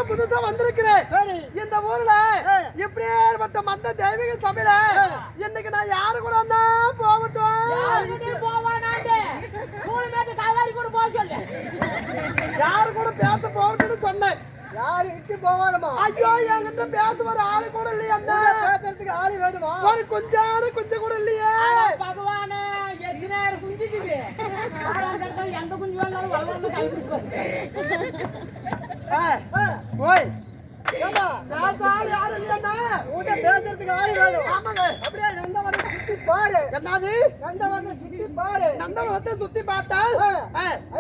புதுசா வந்திருக்கிறேன். இந்த ஊர்ல இப்படியேப்பட்ட மத்த தெய்வீக சபையில இன்னைக்கு நான் யாரு கூட போகட்டும்? யாரு கூட பேச போகட்டும்னு சொன்னேன். யாரு இட்டு போவானுமா? ஐயோ என்கிட்ட பேச ஒரு ஆளு கூட இல்லையா? பேசுறதுக்கு ஆளு வேணுமா? ஒரு கொஞ்சம் கூட இல்லையே. பகவானே குஞ்சுக்குது எந்த குஞ்சு வேணாலும் வளர்ந்து ஓய் பேசுறதுக்கு ஆளு வேணும். ஆமாங்க. அப்படியே நந்தவனத்தை சுத்தி பாரு. என்னது நந்தவனத்தை சுத்தி பாரு? நந்தவனத்தை சுத்தி பார்த்தால்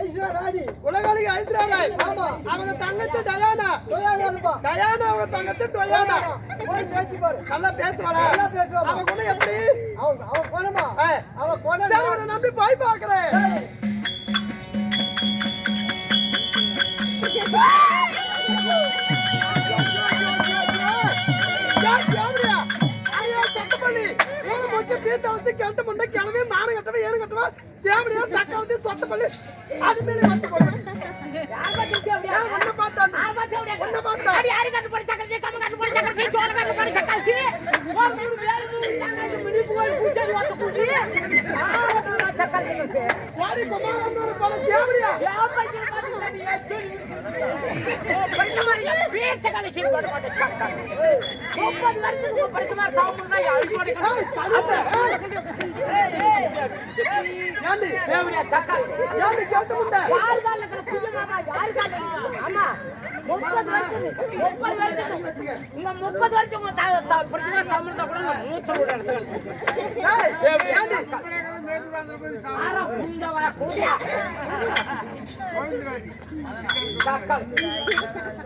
ஐஸ்வர்யாடி உலகாளிக்கு ஐஸ்வர்யாய். ஆமா. அவங்க தங்கச்சி டயானா. டயானா அவங்க தங்கச்சி டயானா. போய் பேசி பாரு. நல்லா பேசுவாளா? நல்லா பேசுவா. அவ கூட எப்படி? அவ போனமா? அவ போன நம்பி போய் பாக்குறேன். கெட்ட முண்டை கிளம்பி நானும் கட்டவே ஏழு கட்டவா தேவடியா சட்டை வந்து சொட்ட பண்ணி அது மேலே வந்து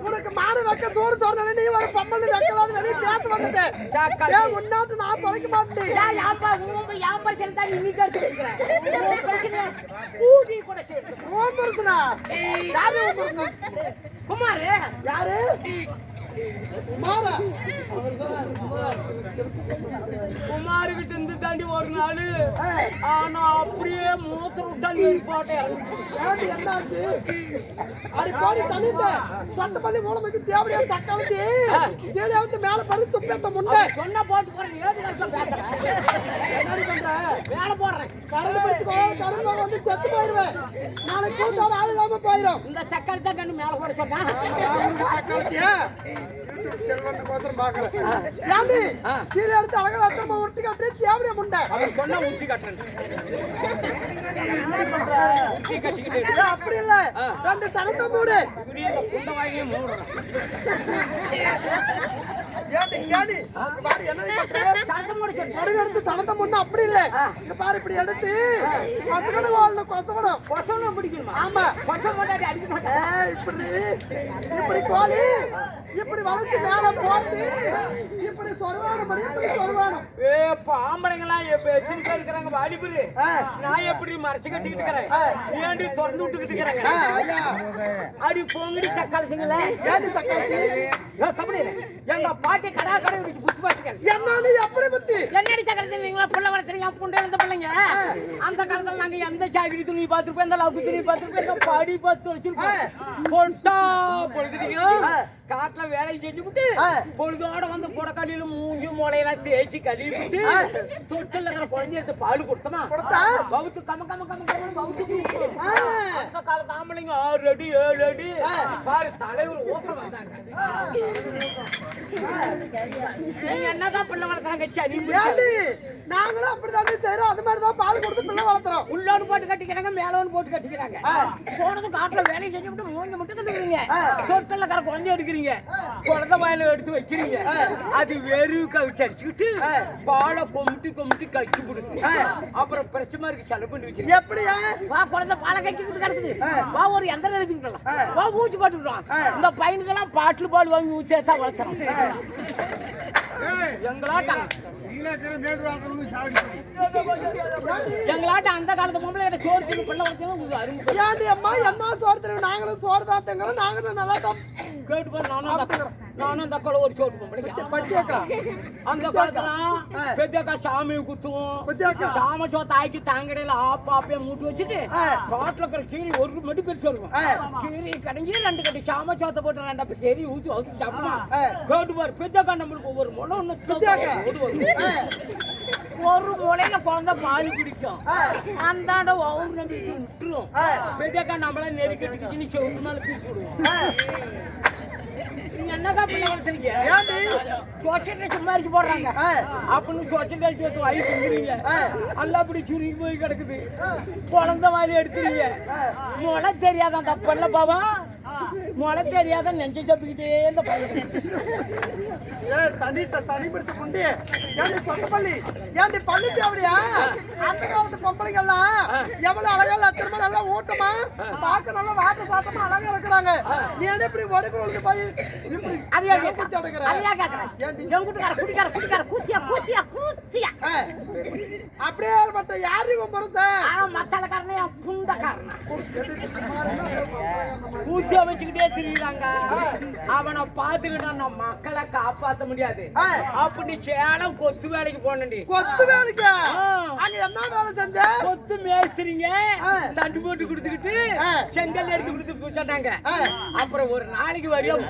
உனக்கு மாடு வைக்க சோறு சோறு நீ ஒரு பம்பல் வைக்கலாம் பேச வந்துட்டேன். உன்னாட்டு நான் தொலைக்க மாட்டேன். குமார் யாரு? குமார்கிட்ட இருந்து தாண்டி ஒரு நாள் ஆனா அப்படியே மூத்தர் விட்டாங்க போட்டேன். என்னாச்சு? அடிப்பாடி தனித்த சட்ட பண்ணி மூலமைக்கு தேவையா தக்காளி சேலையாவது மேல பறி துப்பேத்த முண்டை சொன்ன போட்டு போறேன். என்னடி பண்ற? மேல போடுறேன். கரண்ட் பிடிச்சுக்கோ. கரும்பு வந்து செத்து போயிருவேன். நாளைக்கு கூட்டால ஆள் இல்லாம போயிடும். இந்த தக்காளி தான் கண்ணு மேல போட சொன்னா தக்காளியா செல்வன் கோசரம் பாக்குறேன். ஏண்டி கீழே எடுத்து அழகா அத்தமா உருட்டி காட்டு தேவையா முண்டை அவன் சொன்னா உருட்டி காட்டுறேன். அப்படி இல்ல ரெண்டு சனத்தை மூடு அப்படி இல்ல பாரு இப்படி எடுத்து கொசவனம் பிடிக்கணும். ஆமா இப்படி இப்படி கோழி இப்படி வளர்த்து மேல போட்டு இப்படி சொருவானம் பண்ணி இப்படி சொருவானம். ஆம்பளைங்களாம் இருக்கிறாங்க வாடிபுரு நான் எப்படி மறைச்சு கட்டிக்கிட்டு இருக்கிறேன். ஏண்டி திறந்து விட்டுக்கிட்டு இருக்கிறாங்க. அடி போங்கடி சக்காலீங்களா? ஏண்டி சக்காலி எங்க பாட்டி கடா கடை புத்தி பாத்துக்க என்னன்னு எப்படி புத்தி என்னடி சக்காலீங்களா? புள்ள வளர்த்துறீங்க புண்டை இருந்த பிள்ளைங்க. அந்த காலத்துல நாங்க எந்த சாகிரி துணி பார்த்துருப்போம் எந்த லவ் துணி பார்த்துருப்போம் பாடி பார்த்து வச்சிருப்போம். பொட்டா பொழுதுங்க காட்டுல வேலை செஞ்சு விட்டு பொழுதோட வந்து புடக்காலியில மூஞ்சி மூளையெல்லாம் தேய்ச்சி கழுவி விட்டு தொட்டில் இருக்கிற குழந்தை எடுத்து பால் கொடுத்தமா பவுத்து கம கம கம கம பவுத்து அந்த காலத்து ஆம்பளைங்க 6 அடி 7 அடி பாரு தலைவர் ஓட்ட வந்தாங்க. நீ என்னதான் பிள்ளை வளர்த்தாங்க சரி நாங்களும் அப்படிதாங்க செய்யறோம். அது மாதிரிதான் பால் கொடுத்து பிள்ளை வளர்த்துறோம். உள்ளோடு போட்டு கட்டிக்கிறாங்க, மேலோடு போட்டு கட்டிக்கிறாங்க. போனது காட்டுல வேலையை செஞ்சு விட்டு மூஞ்ச மட்டும் கட்டுக்கிறீங்க. சொற்கல்ல கரை குழந்தை எடுக்கிறீங்க, குழந்தை வாயில எடுத்து வைக்கிறீங்க. அது வெறும் கவிச்சு அடிச்சுக்கிட்டு பாலை கொமிட்டு கொமிட்டு கழிச்சு கொடுத்து அப்புறம் பிரச்சனை இருக்கு செலவு பண்ணி வச்சிருக்கீங்க. எப்படியா வா குழந்தை பாலை கட்டிக்கிட்டு கிடக்குது, வா ஒரு எந்த எடுத்துக்கிட்டலாம், வா ஊச்சி போட்டுக்கிட்டோம். இந்த பையனுக்கெல்லாம் பாட்டில் பால் வாங்கி ஊச்சேத்தா வளர்த்துறோம். எங்களாட்டம் அந்த காலத்து பொம்பளை கிட்ட சோறு தின்னு பிள்ளை வளர்த்தோம். ஏன்டி அம்மா என்ன சோறு தருவோம்? நாங்களும் சோறு தான் தங்குறோம். நாங்களும் நல்லா தான் கேட்டு பாரு. நானும் அந்த அக்கால ஒரு சோறு பொம்பளை. பத்தியக்கா அந்த காலத்துலாம் பெரியக்கா சாமி குத்துவோம். சாம சோத்த ஆக்கி தாங்கடையில ஆப்பாப்பே மூட்டு வச்சுட்டு காட்டுல இருக்கிற கீரி ஒரு மடி பிரிச்சு வருவோம். கீரி கடைஞ்சி 2 கட்டி சாம சோத்த போட்டு 2 கீரி ஊற்றி ஊற்றி சாப்பிடுவோம். கேட்டு பாரு. பெரியக்கா நம்மளுக்கு ஒவ்வொரு முளை ஒண்ணு ஒரு முளையில குழந்தை பால் குடிக்கும். அந்தாண்ட ஒவ்வொரு நம்பிட்டு விட்டுரும். பெரியக்கா நம்மள நெருக்கி செவுத்து மேல பிரிச்சு விடுவோம். என்னக்கா பிள்ளை வளர்த்துறீங்க? சொச்சட்டை சும்மா அரிச்சு போடுறாங்க அப்படின்னு சொச்சட்டை அரிச்சு வச்சு வாங்கி திங்குறீங்க. அல்ல அப்படி சுருங்கி போய் கிடக்குது. குழந்தை மாதிரி எடுத்துறீங்க. முளை தெரியாத அந்த பிள்ளை பாவா, முளை தெரியாத நெஞ்ச சப்பிக்கிட்டே இந்த பையன் சனி பிடிச்ச குண்டி ஏன்டி சொந்தப்பள்ளி ஏன்டி பள்ளிச்சு அப்படியா? அந்த காலத்து பொம்பளைங்கெல்லாம் எவ்வளவு அழகா லட்சணமா நல்லா ஊட்டமா பார்க்க நல்லா வாட்ட சாட்டமா அழகா இருக்கிறாங்க. நீ என்ன இப்படி உடம்பு விழுந்து போய் அப்படியே ஏற்பட்ட யாரு பூச்சி அமைச்சுக்கிட்டே திரியுறாங்க. அவனை பாத்துக்கிட்டா நம்ம மக்களை காப்பாற்ற முடியாது. அப்படி சேலம் கொத்து வேலைக்கு போனண்டி. கொத்து வேலைக்கு அங்க என்ன வேலை செஞ்ச? கொத்து மேய்ச்சிருங்க தண்டு போட்டு கொடுத்துக்கிட்டு செங்கல் எடுத்து கொடுத்து சொன்னாங்க. அப்புறம் ஒரு நாளைக்கு வரையும்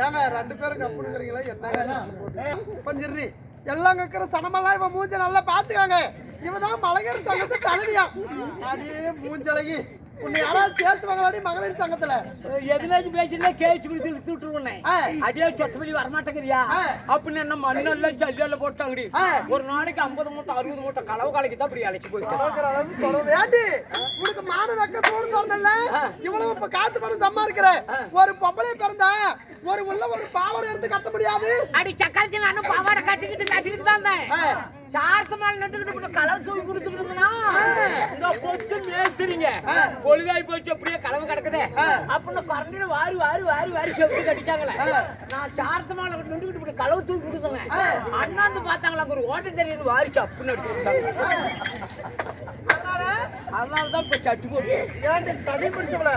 ஏங்க 2 பேரும் கப்புனுங்கிறீங்களா? என்ன கொஞ்சம் எல்லாம் கேட்கிற சனமெல்லாம் இவன் மூஞ்ச நல்லா பாத்துக்காங்க. இவதான் மலையர் சங்கத்து தலைவியா. அப்படியே மூஞ்சழகி உன்னை யாராவது சேர்த்து வாங்கலாடி மகளிர் சங்கத்துல? எதுனாச்சும் பேசினா கேச்சு பிடிச்சு இழுத்து விட்டுருவோண்ணே. அதே சொத்தப்பள்ளி வரமாட்டேங்கிறியா அப்படின்னு என்ன மண்ணெல்லாம் ஜல்லியெல்லாம் போட்டாங்கடி. ஒரு நாளைக்கு 50 மூட்டை 60 மூட்டை களவு காலைக்கு தான் அப்படி அழைச்சி போயிட்டு வேண்டி உனக்கு மான வெக்கத்தோடு சொன்னல. இவ்வளவு இப்ப காசு பணம் சம்பாதிக்கிற ஒரு பொம்பளை பிறந்தா ஒரு உள்ள ஒரு பாவாடை எடுத்து கட்ட முடியாது. அடி சக்காச்சி நானும் பாவாடை கட்டிக்கிட்டு தான் சார்த்த மாலை நட்டுக்கிட்டு களவு தூக்கி கொடுத்துக்கிட்டுனா இந்த கொத்து மேய்ச்சிருங்க. பொழுதாய் போச்சு அப்படியே களவு கிடக்குதே அப்படின்னு கரண்டில வாரி வாரி வாரி வாரி செப்டி கட்டிட்டாங்களே. நான் சார்த்த மாலை நட்டுக்கிட்டு களவு தூக்கி கொடுத்தேன். அண்ணாந்து பார்த்தாங்களா ஒரு ஓட்ட தெரியுது வாரிச்சு அப்படின்னு எடுத்துக்கிட்டாங்க. அதனாலதான் இப்ப சட்டு போட்டு ஏன்டி தடி பிடிச்சவள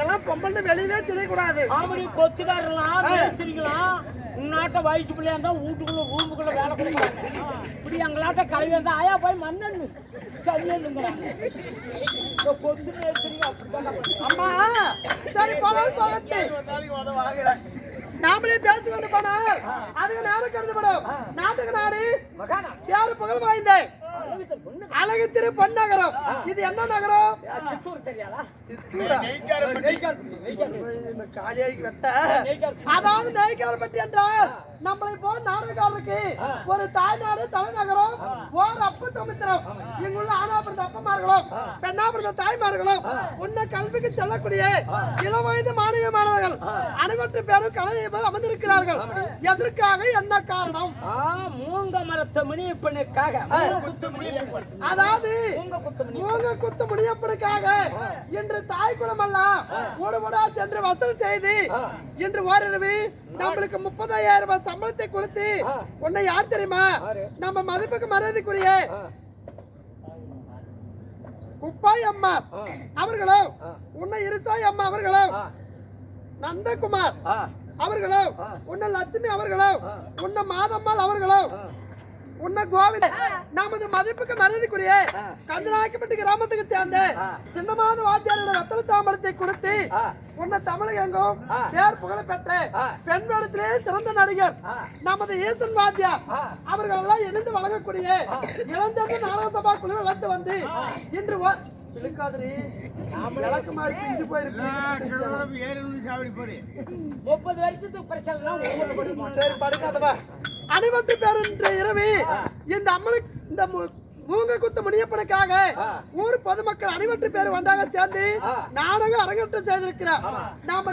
எல்லாம் பொம்பளை வெளியவே தெரியக்கூடாது. ஆமாடி கொத்துக்காரலாம் மேய்ச்சிருக்கலாம். உன்னாட்ட வயசு பிள்ளையா இருந்தா வீட்டுக்குள்ள ரூமுக்குள்ள வேலை கொடுக்குறாங்க. இப்படி எங்களாட்ட கழுவி இருந்தா ஆயா போய் மண்ணு சரியல்லுங்கிறாங்க. கொத்து மேய்ச்சிருங்க அப்படித்தான். அம்மா சரி போலாம் போகட்டு நாமளே பேசிக்கொண்டு போனால் அதுக்கு நேரம் கருதுபடும். நாட்டுக்கு நாடு யாரு புகழ் வாய்ந்த அழகு திரு பொன்னகரம். இது என்ன நகரம்? அதாவது நெய்க்காரப்பட்டி என்றால் நம்மளை போல நாடகக்காரருக்கு ஒரு தாய்நாடு தலைநகரம். ஓர் அப்ப சமுத்திரம். இங்குள்ள ஆனாபிறந்த அப்பமார்களும் பெண்ணாபிறந்த தாய்மார்களும் உன்ன கல்விக்கு செல்லக்கூடிய இளவயது மாணவ மாணவர்கள் அனைவற்று பேரும் கலை அமர்ந்திருக்கிறார்கள். எதற்காக என்ன காரணம்? மூங்க மரத்த முனியப்பனுக்காக. அதாவது மூங்க குத்து முனியப்பனுக்காக இன்று தாய் குலம் எல்லாம் ஓடுபடா சென்று வசூல் செய்து இன்று ஓரிரவு நம்மளுக்கு 30,000 ரூபாய் சம்பளத்தை கொடுத்து உன்னை யார் தெரியுமா? நம்ம மதிப்புக்கு மரியாதைக்குரிய குப்பாய் அம்மா அவர்களும் உன்னை இருசாய் அம்மா அவர்களும் நந்தகுமார் அவர்களும் உன்ன லட்சுமி அவர்களும் உன்ன மாதம்மாள் அவர்களும் உன்ன கோவிந்த நமது மதிப்புக்கு மரியாதைக்குரிய கந்தனாக்கப்பட்டு கிராமத்துக்கு சேர்ந்த சின்னமாத வாத்தியாரோட ரத்தன தாம்பரத்தை கொடுத்து உன்ன தமிழகெங்கும் பேர் புகழ பெற்ற பெண் வேடத்திலே சிறந்த நடிகர் நமது ஈசன் வாத்தியார் அவர்கள் எல்லாம் இணைந்து வழங்கக்கூடிய இளந்தென்று நாடக சபா குழு வளர்த்து வந்து இன்று இழுக்காதிரி விளக்கு மாதிரி பிஞ்சு போயிருக்கு. 30 வருஷத்துக்கு பிரச்சனை சரி படுக்காதவா. அனைவட்டு பேர் இன்று இரவு இந்த அம்மனுக்கு இந்த மூங்க குத்து முனியப்பனுக்காக ஊர் பொதுமக்கள் அனைவற்று பேர் ஒன்றாக சேர்ந்து நாடகம் அரங்கேற்றம் செய்திருக்கிறார். நாம